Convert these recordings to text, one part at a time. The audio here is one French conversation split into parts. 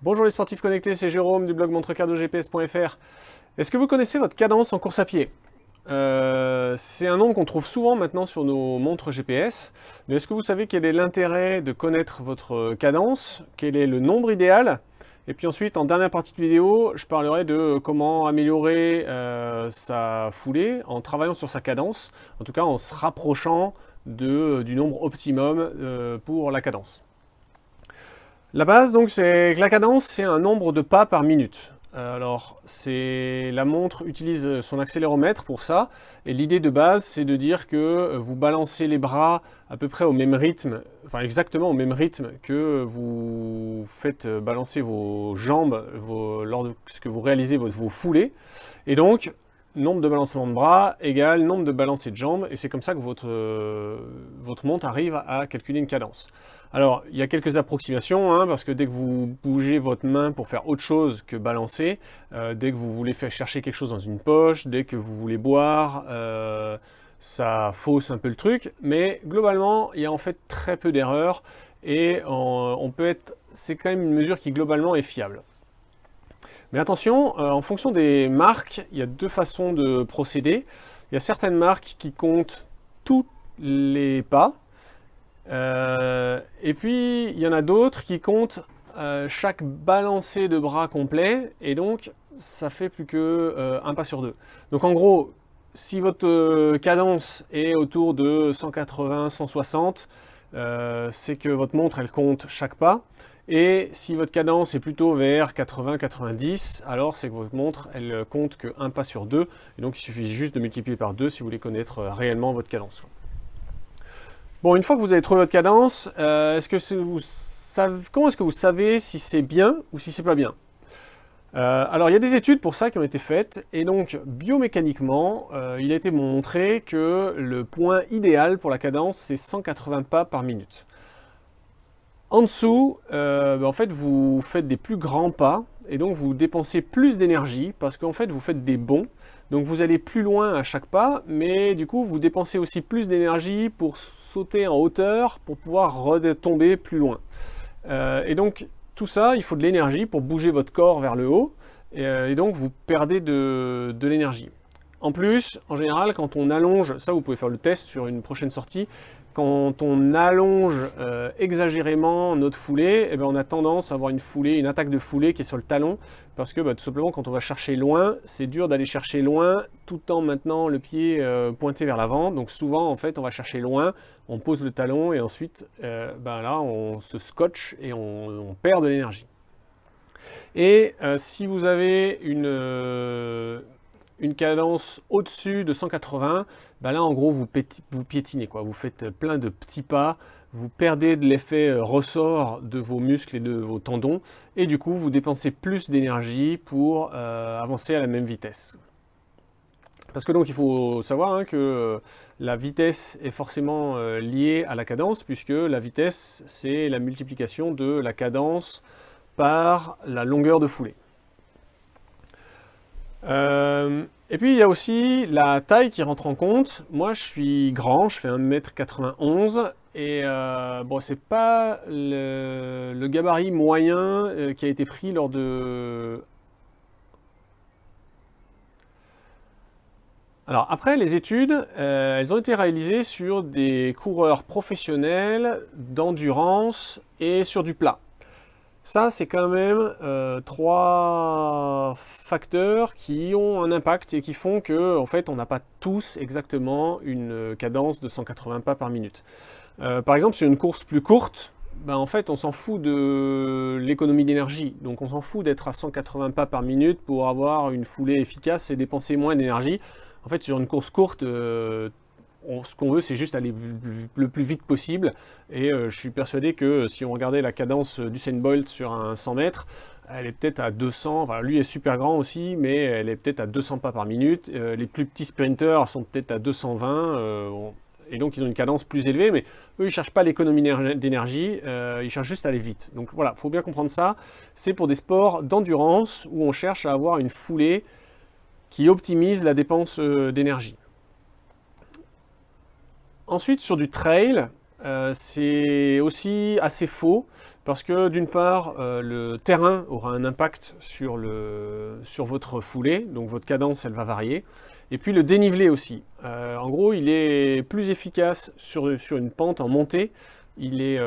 Bonjour les sportifs connectés, c'est Jérôme du blog montrecardogps.fr. Est-ce que vous connaissez votre cadence en course à pied? C'est un nombre qu'on trouve souvent maintenant sur nos montres GPS, mais est-ce que vous savez quel est l'intérêt de connaître votre cadence? Quel est le nombre idéal? Et puis ensuite, en dernière partie de vidéo, je parlerai de comment améliorer sa foulée en travaillant sur sa cadence, en tout cas en se rapprochant du nombre optimum pour la cadence. La base, donc, c'est que la cadence, c'est un nombre de pas par minute. Alors, la montre utilise son accéléromètre pour ça, et l'idée de base, c'est de dire que vous balancez les bras à peu près au même rythme, enfin exactement au même rythme que vous faites balancer vos jambes lorsque vous réalisez vos foulées. Et donc, nombre de balancements de bras égale nombre de balancées de jambes, et c'est comme ça que votre montre arrive à calculer une cadence. Alors, il y a quelques approximations, parce que dès que vous bougez votre main pour faire autre chose que balancer, dès que vous voulez faire chercher quelque chose dans une poche, dès que vous voulez boire, ça fausse un peu le truc, mais globalement, il y a en fait très peu d'erreurs, et c'est quand même une mesure qui globalement est fiable. Mais attention, en fonction des marques, il y a deux façons de procéder. Il y a certaines marques qui comptent tous les pas, et puis il y en a d'autres qui comptent chaque balancé de bras complet, et donc ça fait plus que un pas sur deux. Donc en gros, si votre cadence est autour de 180-160, c'est que votre montre elle compte chaque pas. Et si votre cadence est plutôt vers 80-90, alors c'est que votre montre elle compte que un pas sur deux. Et donc il suffit juste de multiplier par 2 si vous voulez connaître réellement votre cadence. Bon, une fois que vous avez trouvé votre cadence, comment est-ce que vous savez si c'est bien ou si c'est pas bien? Alors, il y a des études pour ça qui ont été faites, et donc biomécaniquement, il a été montré que le point idéal pour la cadence, c'est 180 pas par minute. En dessous, en fait, vous faites des plus grands pas, et donc vous dépensez plus d'énergie, parce qu'en fait, vous faites des bonds. Donc vous allez plus loin à chaque pas, mais du coup vous dépensez aussi plus d'énergie pour sauter en hauteur, pour pouvoir retomber plus loin. Et donc tout ça, il faut de l'énergie pour bouger votre corps vers le haut, et donc vous perdez de l'énergie. En plus, en général, quand on allonge, ça vous pouvez faire le test sur une prochaine sortie, quand on allonge exagérément notre foulée, on a tendance à avoir une attaque de foulée qui est sur le talon, parce que tout simplement quand on va chercher loin, c'est dur d'aller chercher loin tout en maintenant le pied pointé vers l'avant. Donc souvent en fait on va chercher loin, on pose le talon et ensuite là on se scotche et on perd de l'énergie. Et si vous avez une cadence au-dessus de 180, là en gros vous piétinez, quoi. Vous faites plein de petits pas, vous perdez de l'effet ressort de vos muscles et de vos tendons, et du coup vous dépensez plus d'énergie pour avancer à la même vitesse. Parce que donc il faut savoir que la vitesse est forcément liée à la cadence, puisque la vitesse c'est la multiplication de la cadence par la longueur de foulée. Et puis il y a aussi la taille qui rentre en compte. Moi je suis grand, je fais 1m91 et c'est pas le gabarit moyen qui a été pris lors de... Alors après les études, elles ont été réalisées sur des coureurs professionnels d'endurance et sur du plat. Ça, c'est quand même 3 facteurs qui ont un impact et qui font que, en fait, on n'a pas tous exactement une cadence de 180 pas par minute. Par exemple, sur une course plus courte, en fait, on s'en fout de l'économie d'énergie. Donc, on s'en fout d'être à 180 pas par minute pour avoir une foulée efficace et dépenser moins d'énergie. En fait, sur une course courte, ce qu'on veut, c'est juste aller le plus vite possible. Et je suis persuadé que si on regardait la cadence d'Usain Bolt sur un 100 mètres, elle est peut-être à 200, enfin lui est super grand aussi, mais elle est peut-être à 200 pas par minute. Les plus petits sprinters sont peut-être à 220, et donc ils ont une cadence plus élevée, mais eux ils ne cherchent pas l'économie d'énergie, ils cherchent juste à aller vite. Donc voilà, il faut bien comprendre ça. C'est pour des sports d'endurance où on cherche à avoir une foulée qui optimise la dépense d'énergie. Ensuite, sur du trail, c'est aussi assez faux, parce que d'une part, le terrain aura un impact sur votre foulée, donc votre cadence, elle va varier. Et puis le dénivelé aussi. En gros, il est plus efficace sur une pente en montée. Il est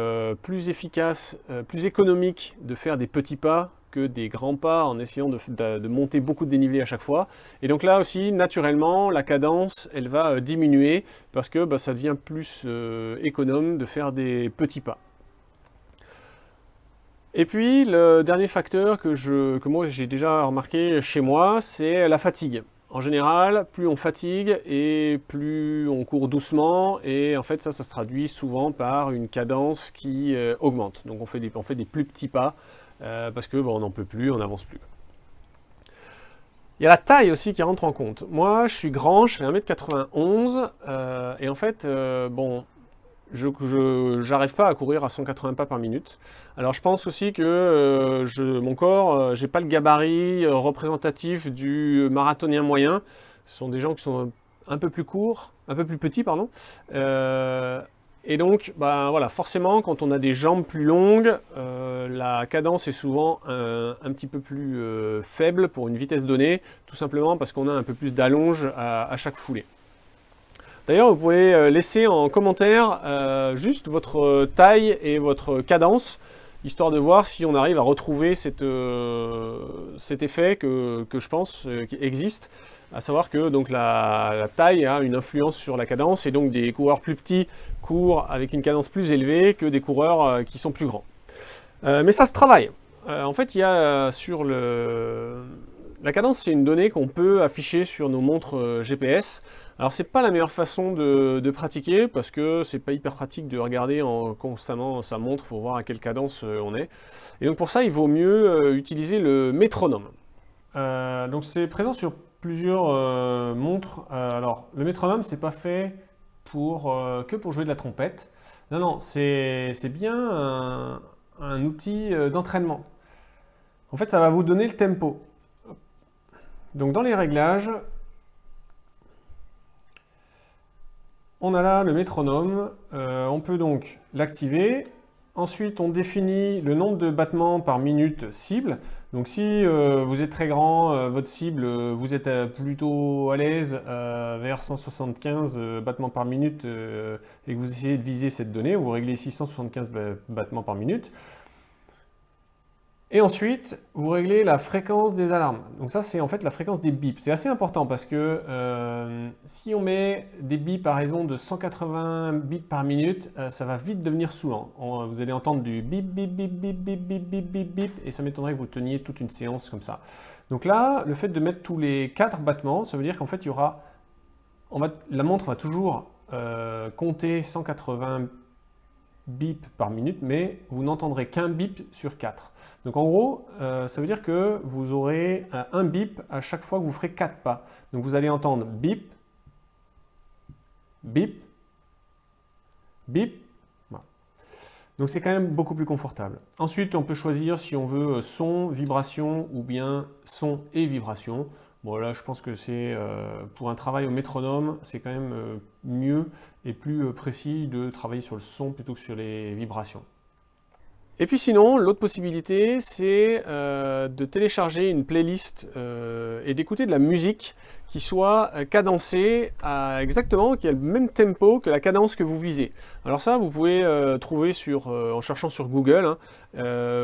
plus efficace, plus économique de faire des petits pas que des grands pas en essayant de monter beaucoup de dénivelé à chaque fois. Et donc là aussi, naturellement, la cadence, elle va diminuer parce que ça devient plus économe de faire des petits pas. Et puis, le dernier facteur que moi j'ai déjà remarqué chez moi, c'est la fatigue. En général, plus on fatigue et plus on court doucement, et en fait ça se traduit souvent par une cadence qui augmente. Donc on fait des plus petits pas parce que on n'en peut plus, on n'avance plus. Il y a la taille aussi qui rentre en compte. Moi je suis grand, je fais 1m91 et en fait je n'arrive pas à courir à 180 pas par minute. Alors je pense aussi que mon corps, j'ai pas le gabarit représentatif du marathonien moyen. Ce sont des gens qui sont un peu plus courts, un peu plus petits, pardon. Et donc, voilà, forcément, quand on a des jambes plus longues, la cadence est souvent un petit peu plus faible pour une vitesse donnée, tout simplement parce qu'on a un peu plus d'allonge à chaque foulée. D'ailleurs, vous pouvez laisser en commentaire juste votre taille et votre cadence, histoire de voir si on arrive à retrouver cet effet que je pense qui existe, à savoir que donc, la taille a une influence sur la cadence, et donc des coureurs plus petits courent avec une cadence plus élevée que des coureurs qui sont plus grands. Mais ça se travaille. En fait, il y a sur la cadence, c'est une donnée qu'on peut afficher sur nos montres GPS. Alors c'est pas la meilleure façon de pratiquer, parce que c'est pas hyper pratique de regarder constamment sa montre pour voir à quelle cadence on est. Et donc pour ça, il vaut mieux utiliser le métronome. Donc c'est présent sur plusieurs montres. Alors le métronome, c'est pas fait que pour jouer de la trompette. Non, non, c'est bien un outil d'entraînement. En fait, ça va vous donner le tempo. Donc dans les réglages, on a là le métronome, on peut donc l'activer. Ensuite, on définit le nombre de battements par minute cible. Donc si vous êtes très grand, votre cible, vous êtes plutôt à l'aise vers 175 battements par minute et que vous essayez de viser cette donnée, vous réglez ici 175 battements par minute. Et ensuite, vous réglez la fréquence des alarmes. Donc ça, c'est en fait la fréquence des bips. C'est assez important parce que si on met des bips à raison de 180 bips par minute, ça va vite devenir saoulant. Vous allez entendre du bip, bip, bip, bip, bip, bip, bip, bip, bip, et ça m'étonnerait que vous teniez toute une séance comme ça. Donc là, le fait de mettre tous les 4 battements, ça veut dire qu'en fait, la montre va toujours compter 180 bip par minute, mais vous n'entendrez qu'un bip sur 4. Donc en gros, ça veut dire que vous aurez un bip à chaque fois que vous ferez 4 pas. Donc vous allez entendre bip, bip, bip. Voilà. Donc c'est quand même beaucoup plus confortable. Ensuite, on peut choisir si on veut son, vibration ou bien son et vibration. Bon là, je pense que c'est pour un travail au métronome, c'est quand même mieux et plus précis de travailler sur le son plutôt que sur les vibrations. Et puis sinon, l'autre possibilité, c'est de télécharger une playlist et d'écouter de la musique qui soit cadencée qui a le même tempo que la cadence que vous visez. Alors ça, vous pouvez trouver en cherchant sur Google, hein,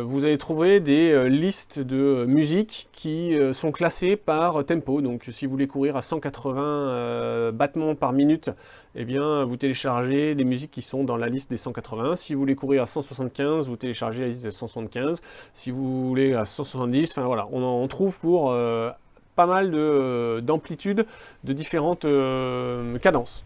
vous allez trouver des listes de musique qui sont classées par tempo. Donc si vous voulez courir à 180 battements par minute, eh bien, vous téléchargez les musiques qui sont dans la liste des 180. Si vous voulez courir à 175, vous téléchargez la liste des 175. Si vous voulez à 170, enfin voilà, on trouve pour pas mal d'amplitudes de différentes cadences.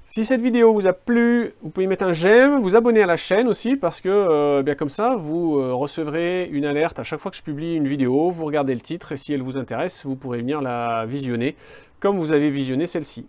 Si cette vidéo vous a plu, vous pouvez mettre un j'aime, vous abonner à la chaîne aussi, parce que bien comme ça, vous recevrez une alerte à chaque fois que je publie une vidéo. Vous regardez le titre et si elle vous intéresse, vous pourrez venir la visionner comme vous avez visionné celle-ci.